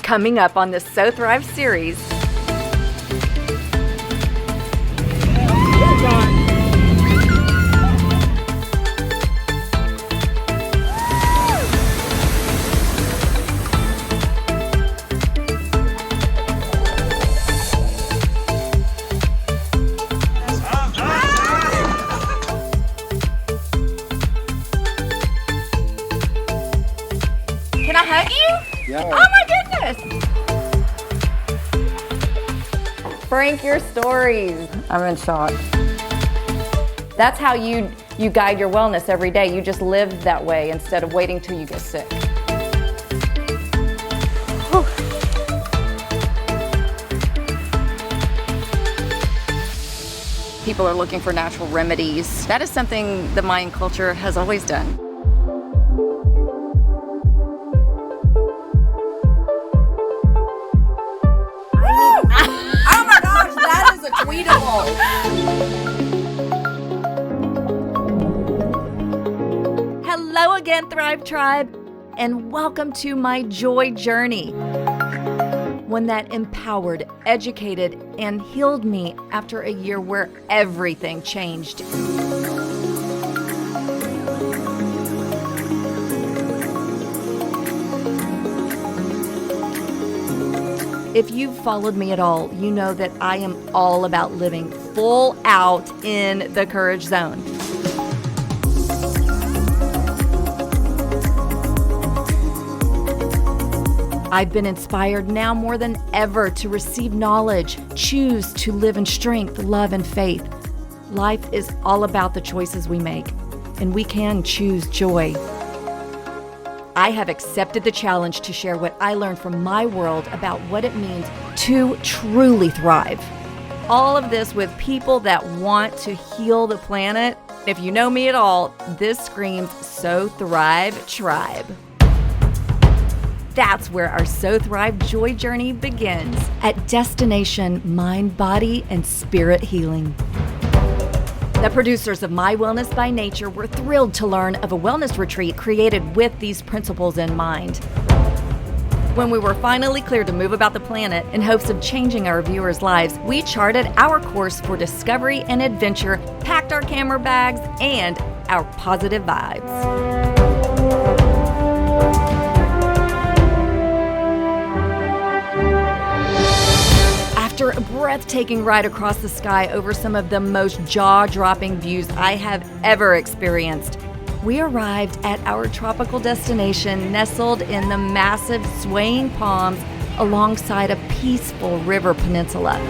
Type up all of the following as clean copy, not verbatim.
Coming up on this So Thrive series. Can I hug you? Yeah. Oh my goodness. Frank, your stories. I'm in shock. That's how you guide your wellness every day. You just live that way instead of waiting till you get sick. Whew. People are looking for natural remedies. That is something the Mayan culture has always done. Oh my gosh, that is a tweetable. Hello again, Thrive Tribe, and welcome to my joy journey. One that empowered, educated, and healed me after a year where everything changed. If you've followed me at all, you know that I am all about living full out in the courage zone. I've been inspired now more than ever to receive knowledge, choose to live in strength, love, and faith. Life is all about the choices we make, and we can choose joy. I have accepted the challenge to share what I learned from my world about what it means to truly thrive. All of this with people that want to heal the planet. If you know me at all, this screams So Thrive Tribe. That's where our So Thrive joy journey begins at Destination Mind, Body, and Spirit Healing. The producers of My Wellness by Nature were thrilled to learn of a wellness retreat created with these principles in mind. When we were finally cleared to move about the planet in hopes of changing our viewers' lives, we charted our course for discovery and adventure, packed our camera bags, and our positive vibes. After a breathtaking ride across the sky over some of the most jaw-dropping views I have ever experienced, we arrived at our tropical destination nestled in the massive swaying palms alongside a peaceful river peninsula.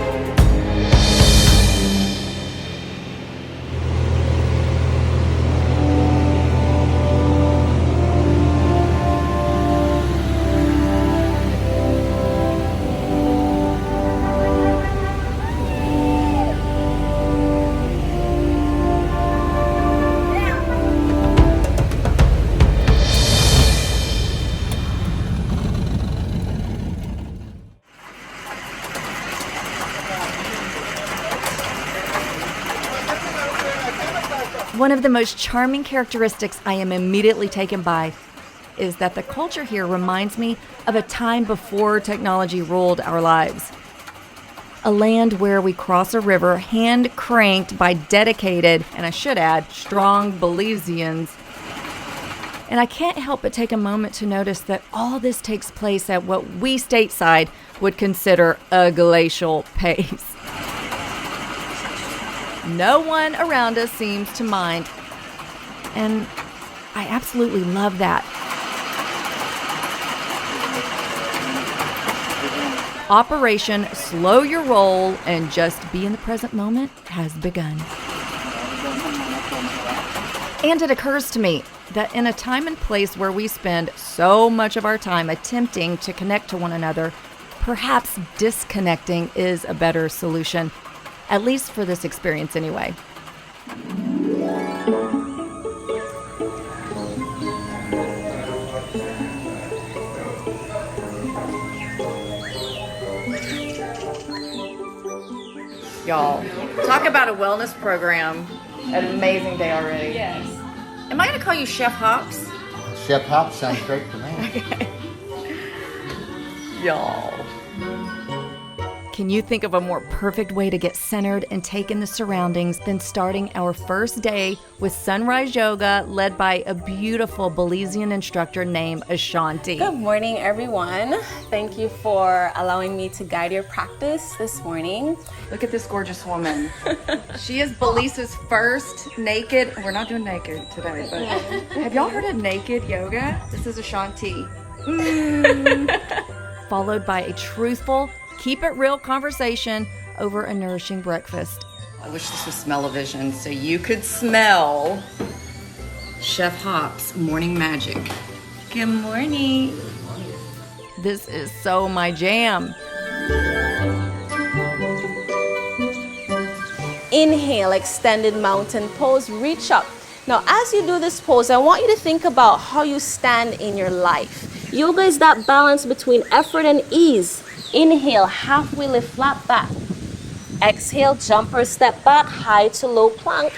One of the most charming characteristics I am immediately taken by is that the culture here reminds me of a time before technology ruled our lives. A land where we cross a river hand-cranked by dedicated, and I should add, strong Belizeans. And I can't help but take a moment to notice that all this takes place at what we stateside would consider a glacial pace. No one around us seems to mind, and I absolutely love that. Operation Slow Your Roll and Just Be in the Present Moment has begun. And it occurs to me that in a time and place where we spend so much of our time attempting to connect to one another, perhaps disconnecting is a better solution. At least for this experience anyway. Y'all, talk about a wellness program. An amazing day already. Yes. Am I going to call you Chef Hops? Chef Hop sounds great to me. Okay. y'all. Can you think of a more perfect way to get centered and take in the surroundings than starting our first day with sunrise yoga led by a beautiful Belizean instructor named Ashanti? Good morning, everyone. Thank you for allowing me to guide your practice this morning. Look at this gorgeous woman. She is Belize's first naked. We're not doing naked today, but have y'all heard of naked yoga? This is Ashanti. Followed by a truthful, keep it real conversation over a nourishing breakfast. I wish this was smell-o-vision so you could smell Chef Hop's morning magic. Good morning. This is so my jam. Inhale, extended mountain pose, reach up. Now, as you do this pose, I want you to think about how you stand in your life. Yoga is that balance between effort and ease. Inhale, halfway lift, flat back. Exhale, jumper, step back, high to low plank.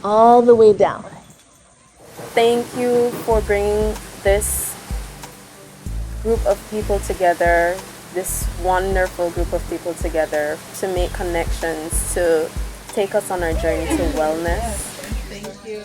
All the way down. Thank you for bringing this group of people together, this wonderful group of people together to make connections, to take us on our journey to wellness. Thank you.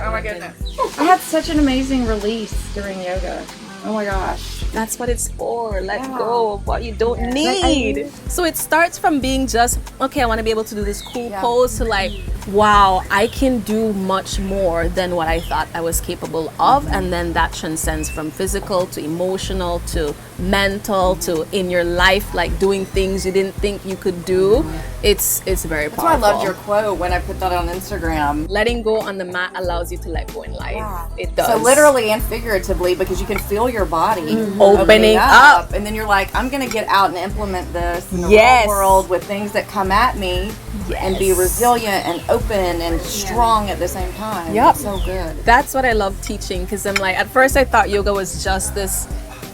Oh my goodness. I had such an amazing release during yoga. Oh my gosh. That's what it's for. Let go of what you don't need. So it starts from being just, okay, I want to be able to do this cool pose, to like, wow, I can do much more than what I thought I was capable of. And then that transcends from physical to emotional to mental to in your life, like doing things you didn't think you could do. It's very powerful. That's why I loved your quote when I put that on Instagram. Letting go on the mat allows you to let go in life. It does. So literally and figuratively, because you can feel your body opening up. And then you're like, I'm going to get out and implement this in the real world with things that come at me and be resilient and open and strong at the same time. Yep. It's so good. That's what I love teaching, because I'm like, at first I thought yoga was just this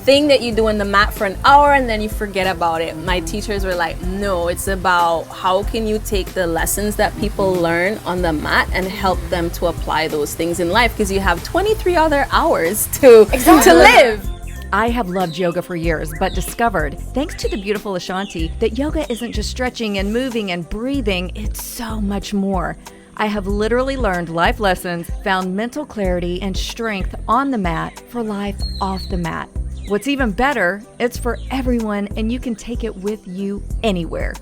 thing that you do on the mat for an hour and then you forget about it. My teachers were like, no, it's about how can you take the lessons that people learn on the mat and help them to apply those things in life, because you have 23 other hours to live. I have loved yoga for years, but discovered, thanks to the beautiful Ashanti, that yoga isn't just stretching and moving and breathing, it's so much more. I have literally learned life lessons, found mental clarity and strength on the mat for life off the mat. What's even better, it's for everyone and you can take it with you anywhere.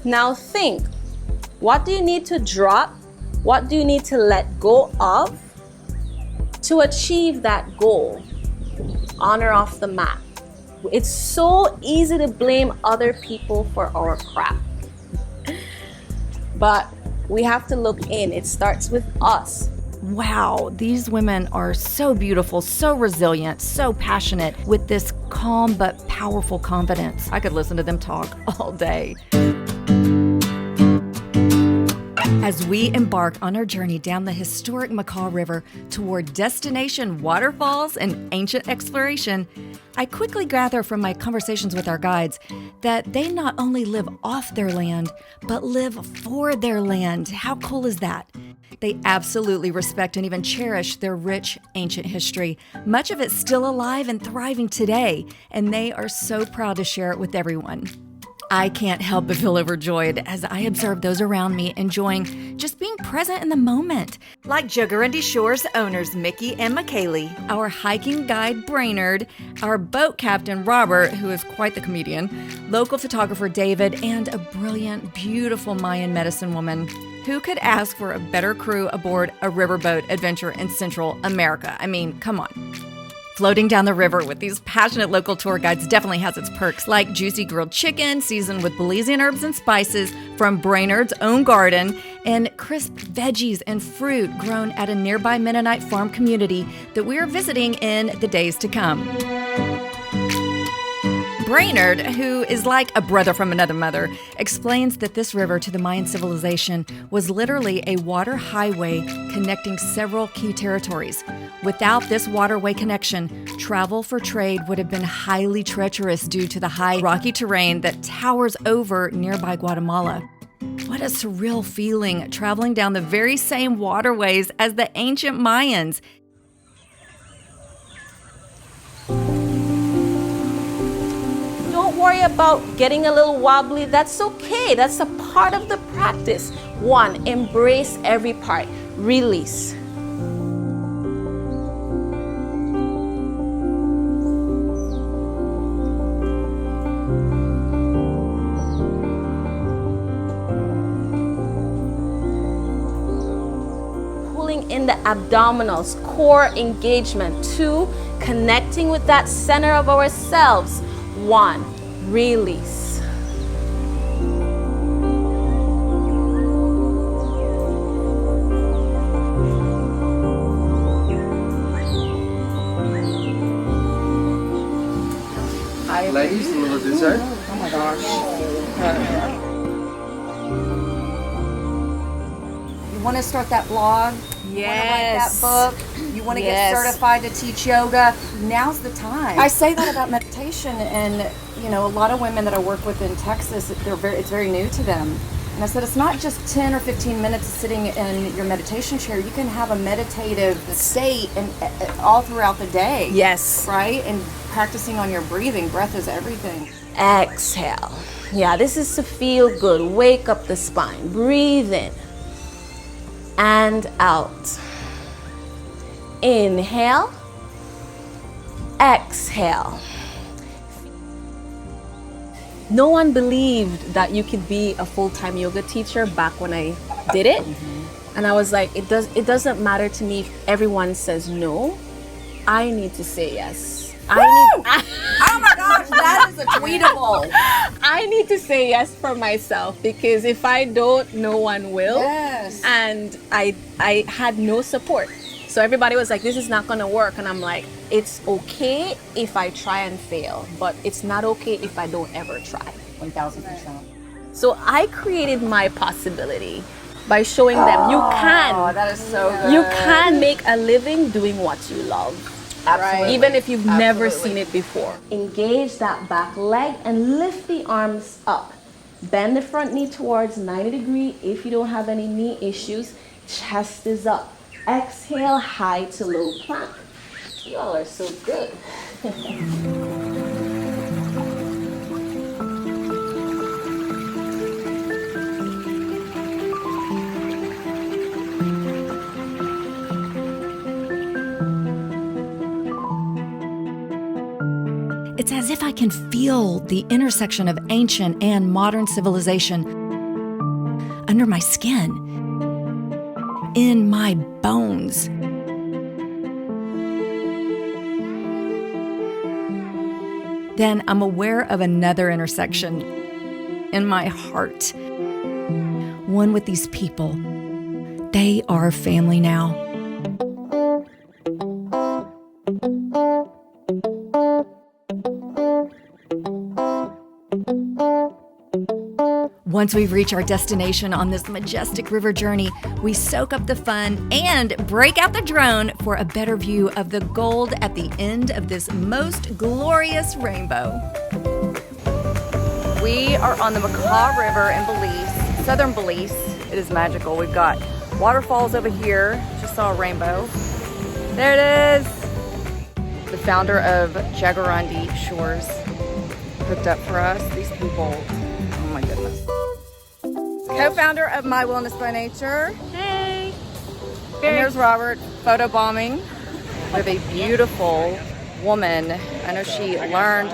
Now think, what do you need to drop? What do you need to let go of to achieve that goal on or off the mat? It's so easy to blame other people for our crap. But we have to look in. It starts with us. Wow, these women are so beautiful, so resilient, so passionate with this calm but powerful confidence. I could listen to them talk all day. As we embark on our journey down the historic Macaw River toward destination waterfalls and ancient exploration, I quickly gather from my conversations with our guides that they not only live off their land, but live for their land. How cool is that? They absolutely respect and even cherish their rich ancient history, much of it still alive and thriving today, and they are so proud to share it with everyone. I can't help but feel overjoyed as I observe those around me enjoying just being present in the moment. Like Jaguarundi Shores owners Mickey and McKaylee, our hiking guide Brainerd, our boat captain Robert, who is quite the comedian, local photographer David, and a brilliant, beautiful Mayan medicine woman. Who could ask for a better crew aboard a riverboat adventure in Central America? I mean, come on. Floating down the river with these passionate local tour guides definitely has its perks, like juicy grilled chicken seasoned with Belizean herbs and spices from Brainerd's own garden, and crisp veggies and fruit grown at a nearby Mennonite farm community that we are visiting in the days to come. Brainerd, who is like a brother from another mother, explains that this river to the Mayan civilization was literally a water highway connecting several key territories. Without this waterway connection, travel for trade would have been highly treacherous due to the high rocky terrain that towers over nearby Guatemala. What a surreal feeling traveling down the very same waterways as the ancient Mayans. about getting a little wobbly, that's okay. That's a part of the practice. 1, embrace every part. Release. In the abdominals, core engagement. 2, connecting with that center of ourselves. 1, release. Ladies, a little dessert. Oh my gosh. You want to start that blog? You want to write that book? You want to get certified to teach yoga? Now's the time. I say that about meditation, and you know, a lot of women that I work with in Texas, it's very new to them. And I said, it's not just 10 or 15 minutes sitting in your meditation chair. You can have a meditative state and all throughout the day. Yes. Right? And practicing on your breathing. Breath is everything. Exhale. Yeah, this is to feel good. Wake up the spine. Breathe in and out. Inhale. Exhale. No one believed that you could be a full-time yoga teacher back when I did it. And I was like, it doesn't matter to me if everyone says no. I need to say yes. Oh my gosh, that is a tweetable. I need to say yes for myself, because if I don't, no one will. Yes. And I had no support. So everybody was like, this is not gonna work. And I'm like, it's okay if I try and fail, but it's not okay if I don't ever try. 1000%. So I created my possibility by showing them you can. Oh, that is so good. You can make a living doing what you love. Absolutely. Even if you've never seen it before. Engage that back leg and lift the arms up. Bend the front knee towards 90 degrees if you don't have any knee issues. Chest is up. Exhale, high to low plank. Y'all are so good. It's as if I can feel the intersection of ancient and modern civilization under my skin, in my bones. Then I'm aware of another intersection in my heart, one with these people. They are family now. Once we reach our destination on this majestic river journey, we soak up the fun and break out the drone for a better view of the gold at the end of this most glorious rainbow. We are on the Macaw River in Belize, southern Belize. It is magical. We've got waterfalls over here. Just saw a rainbow. There it is. The founder of Jaguarundi Shores hooked up for us. These people, oh my goodness. Co-founder of My Wellness by Nature. Hey. And there's Robert photobombing with a beautiful woman. I know she learned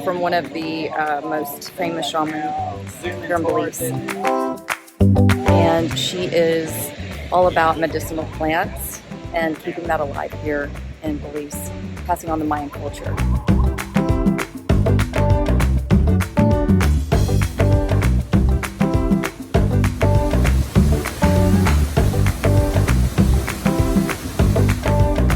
from one of the most famous shamans here in Belize. And she is all about medicinal plants and keeping that alive here in Belize, passing on the Mayan culture.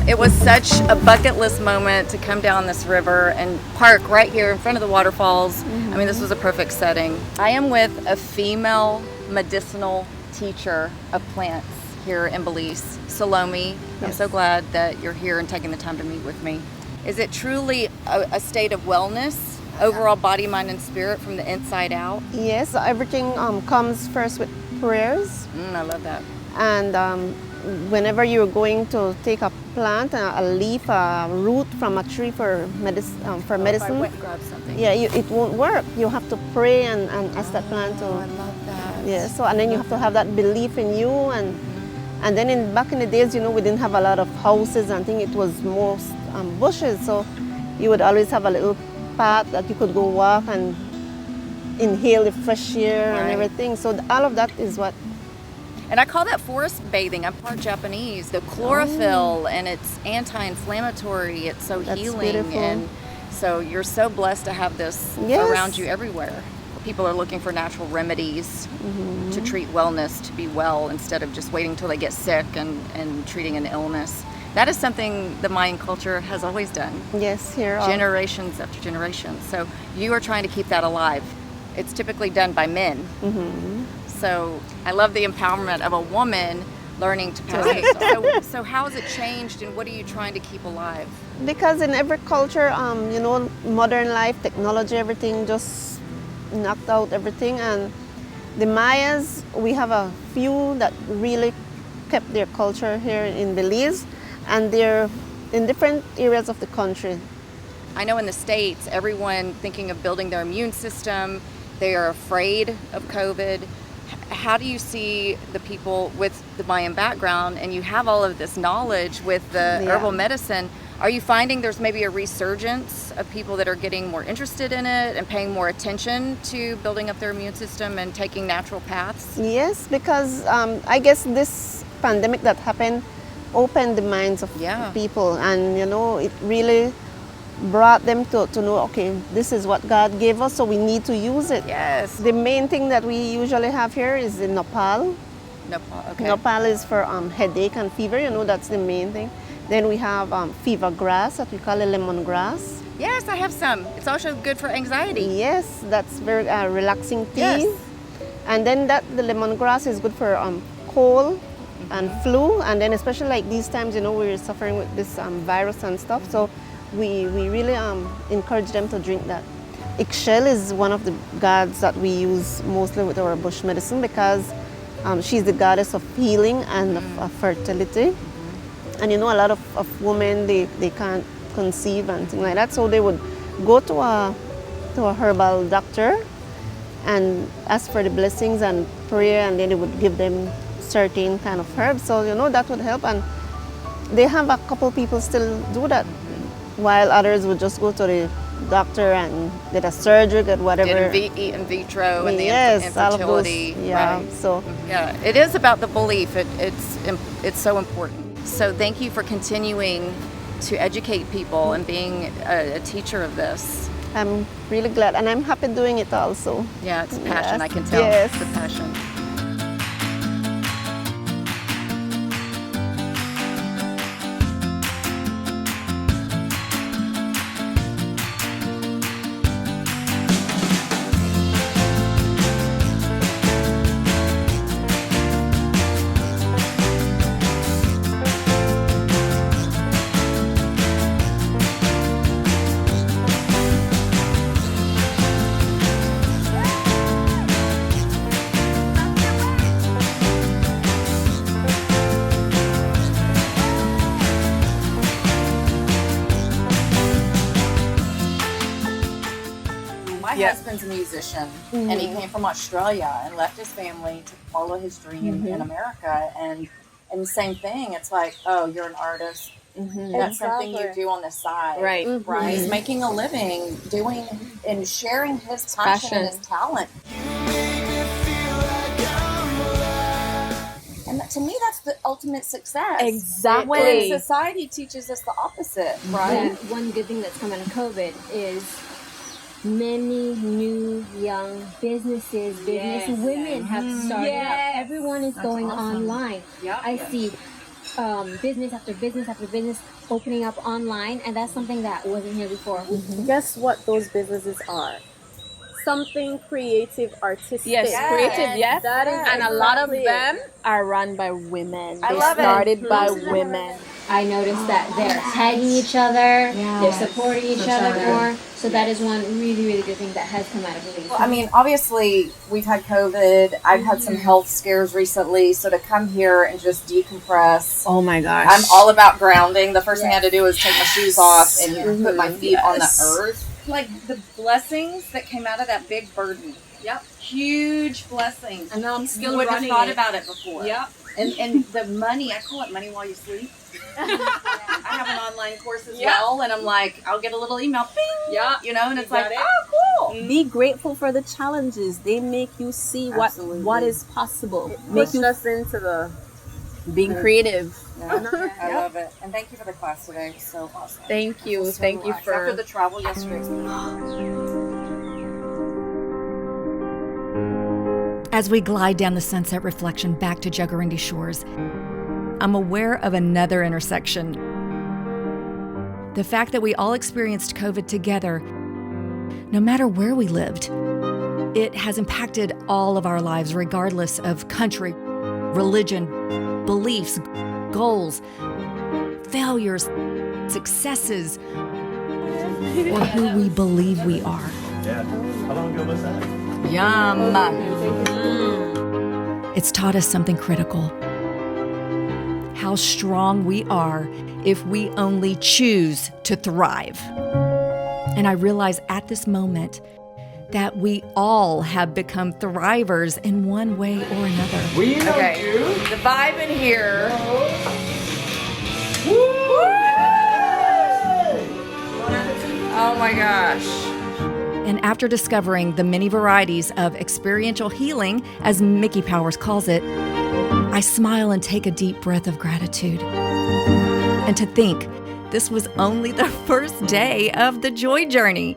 It was such a bucket list moment to come down this river and park right here in front of the waterfalls. I mean, this was a perfect setting. I am with a female medicinal teacher of plants here in Belize, Salome. Yes. I'm so glad that you're here and taking the time to meet with me. Is it truly a state of wellness, overall body, mind, and spirit from the inside out? Yes, everything comes first with prayers. I love that. And whenever you're going to take a plant, a leaf, a root from a tree for medicine, If I medicine, went and grabbed something. yeah, it won't work. You have to pray and ask that plant to. I love that. Yeah. So and then you have to have that belief in you, and then back in the days, we didn't have a lot of houses and things. It was most bushes, so you would always have a little path that you could go walk and inhale the fresh air and Right. everything. So all of that is what. And I call that forest bathing. I'm part Japanese. The chlorophyll and it's anti-inflammatory. It's so That's healing. beautiful. And so you're so blessed to have this Yes. around you everywhere. People are looking for natural remedies to treat wellness, to be well, instead of just waiting till they get sick and treating an illness. That is something the Mayan culture has always done, Yes, here. generations after generations. So you are trying to keep that alive. It's typically done by men. So I love the empowerment of a woman learning to pass it. So how has it changed, and what are you trying to keep alive? Because in every culture, modern life, technology, everything just knocked out everything. And the Mayas, we have a few that really kept their culture here in Belize, and they're in different areas of the country. I know in the States, everyone thinking of building their immune system, they are afraid of COVID. How do you see the people with the Mayan background, and you have all of this knowledge with the herbal medicine, are you finding there's maybe a resurgence of people that are getting more interested in it and paying more attention to building up their immune system and taking natural paths? Yes, because I guess this pandemic that happened opened the minds of people, and it really brought them to know, okay, this is what God gave us, so we need to use it. Yes. The main thing that we usually have here is the nopal. Okay. Nopal is for headache and fever, that's the main thing. Then we have fever grass that we call a lemongrass. Yes, I have some. It's also good for anxiety. Yes, that's very relaxing tea. Yes. And then the lemongrass is good for cold and flu, and then especially like these times, we're suffering with this virus and stuff, so we really encourage them to drink that. Ixchel is one of the gods that we use mostly with our bush medicine, because she's the goddess of healing and of fertility. And a lot of women, they can't conceive and things like that, so they would go to a herbal doctor and ask for the blessings and prayer, and then they would give them certain kind of herbs. So that would help, and they have a couple people still do that, while others would just go to the doctor and get a surgery, get whatever. Eat in vitro and the all of those, infertility. right. So yeah, it is about the belief. It's so important. So thank you for continuing to educate people and being a teacher of this. I'm really glad, and I'm happy doing it also. Yeah, it's a passion. Yes. I can tell. Yes. It's a passion. My husband's a musician, and he came from Australia and left his family to follow his dream in America. And the same thing, it's like, oh, you're an artist. That's something you do on the side, Right. Right? He's making a living doing and sharing his passion and his talent. And to me, that's the ultimate success. Exactly. When society teaches us the opposite, right? And one good thing that's come out of COVID is many new young businesses, business women have started up. Everyone is going online. I see business after business after business opening up online, and that's something that wasn't here before. Guess what those businesses are? Something creative, artistic. Yes, creative, yes. That is And a lot of exactly them are run by women. I They love it. started by women. I noticed that they're tagging each other, they're supporting each other more. So that is one really, really good thing that has come out of Belize. Well, I mean, obviously, we've had COVID. I've had some health scares recently. So to come here and just decompress. Oh my gosh. I'm all about grounding. The first thing I had to do was take my shoes off and put my feet on the earth. Like the blessings that came out of that big burden. Yep. Huge blessings. And now I'm still wouldn't running have thought it. about it before. Yep. And the money, I call it money while you sleep. I have an online course as well, and I'm like, I'll get a little email, bing, you know, and it's like, oh, cool. Be grateful for the challenges. They make you see what is possible. Make us into the being creative. I love it. And thank you for the class today. It was so awesome. Thank you. So Thank you relaxed. for After the travel yesterday. As we glide down the sunset reflection back to Jaguarundi Shores, I'm aware of another intersection. The fact that we all experienced COVID together, no matter where we lived, it has impacted all of our lives, regardless of country, religion, beliefs, goals, failures, successes, or who we believe we are. Yeah. How long ago was that? Yum! It's taught us something critical. How strong we are if we only choose to thrive. And I realize at this moment that we all have become thrivers in one way or another. We know you. The vibe in here. Oh my gosh. And after discovering the many varieties of experiential healing, as Mickey Powers calls it, I smile and take a deep breath of gratitude. And to think, this was only the first day of the joy journey.